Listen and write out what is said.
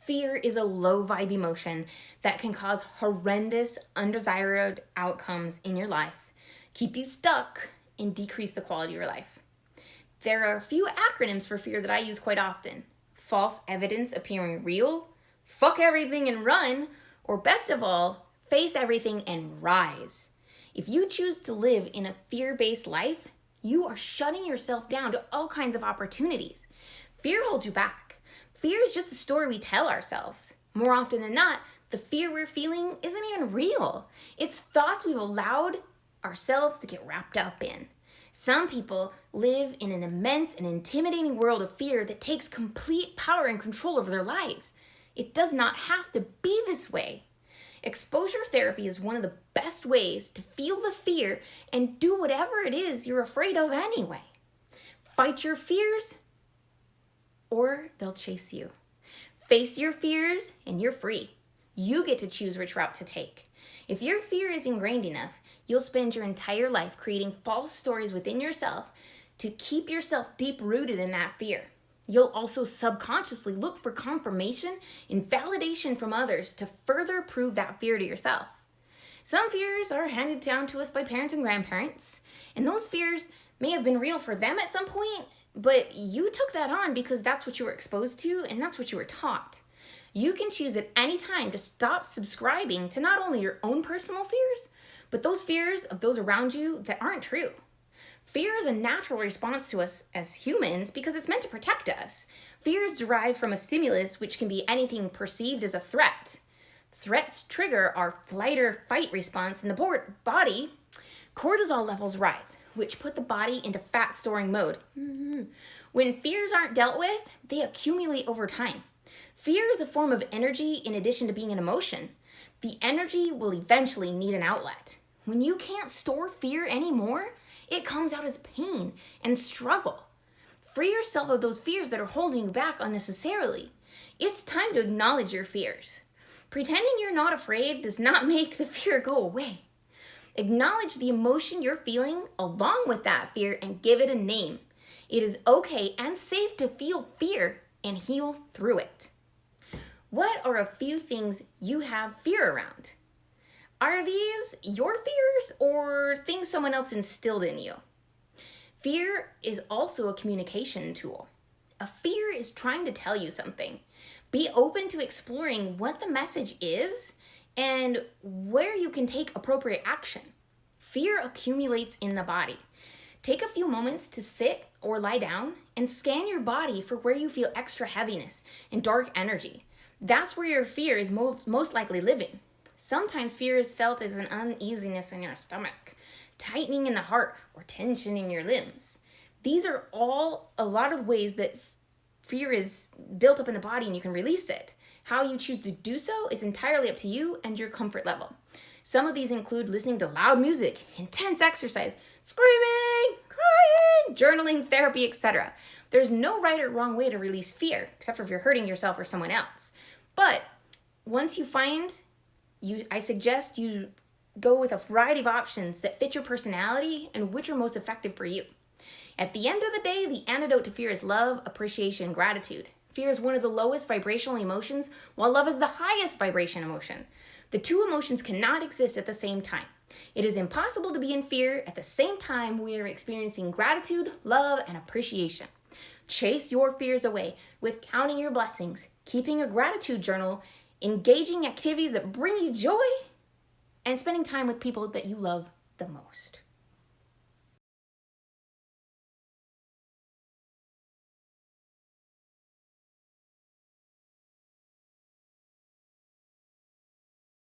Fear is a low vibe emotion that can cause horrendous, undesired outcomes in your life, keep you stuck, and decrease the quality of your life. There are a few acronyms for fear that I use quite often: false evidence appearing real, fuck everything and run, or best of all, face everything and rise. If you choose to live in a fear-based life, you are shutting yourself down to all kinds of opportunities. Fear holds you back. Fear is just a story we tell ourselves. More often than not, the fear we're feeling isn't even real. It's thoughts we've allowed ourselves to get wrapped up in. Some people live in an immense and intimidating world of fear that takes complete power and control over their lives. It does not have to be this way. Exposure therapy is one of the best ways to feel the fear and do whatever it is you're afraid of anyway. Fight your fears, or they'll chase you. Face your fears and you're free. You get to choose which route to take. If your fear is ingrained enough, you'll spend your entire life creating false stories within yourself to keep yourself deep rooted in that fear. You'll also subconsciously look for confirmation and validation from others to further prove that fear to yourself. Some fears are handed down to us by parents and grandparents, and those fears may have been real for them at some point, but you took that on because that's what you were exposed to and that's what you were taught. You can choose at any time to stop subscribing to not only your own personal fears, but those fears of those around you that aren't true. Fear is a natural response to us as humans because it's meant to protect us. Fear is derived from a stimulus which can be anything perceived as a threat. Threats trigger our flight or fight response in the body. Cortisol levels rise, which put the body into fat storing mode. When fears aren't dealt with, they accumulate over time. Fear is a form of energy in addition to being an emotion. The energy will eventually need an outlet. When you can't store fear anymore, it comes out as pain and struggle. Free yourself of those fears that are holding you back unnecessarily. It's time to acknowledge your fears. Pretending you're not afraid does not make the fear go away. Acknowledge the emotion you're feeling along with that fear and give it a name. It is okay and safe to feel fear and heal through it. What are a few things you have fear around? Are these your fears or things someone else instilled in you? Fear is also a communication tool. A fear is trying to tell you something. Be open to exploring what the message is and where you can take appropriate action. Fear accumulates in the body. Take a few moments to sit or lie down and scan your body for where you feel extra heaviness and dark energy. That's where your fear is most likely living. Sometimes fear is felt as an uneasiness in your stomach, tightening in the heart, or tension in your limbs. These are all a lot of ways that fear is built up in the body and you can release it. How you choose to do so is entirely up to you and your comfort level. Some of these include listening to loud music, intense exercise, screaming, crying, journaling, therapy, etc. There's no right or wrong way to release fear, except for if you're hurting yourself or someone else. But once you find, I suggest you go with a variety of options that fit your personality and which are most effective for you. At the end of the day, the antidote to fear is love, appreciation, and gratitude. Fear is one of the lowest vibrational emotions, while love is the highest vibration emotion. The two emotions cannot exist at the same time. It is impossible to be in fear at the same time we are experiencing gratitude, love, and appreciation. Chase your fears away with counting your blessings, keeping a gratitude journal, engaging activities that bring you joy, and spending time with people that you love the most.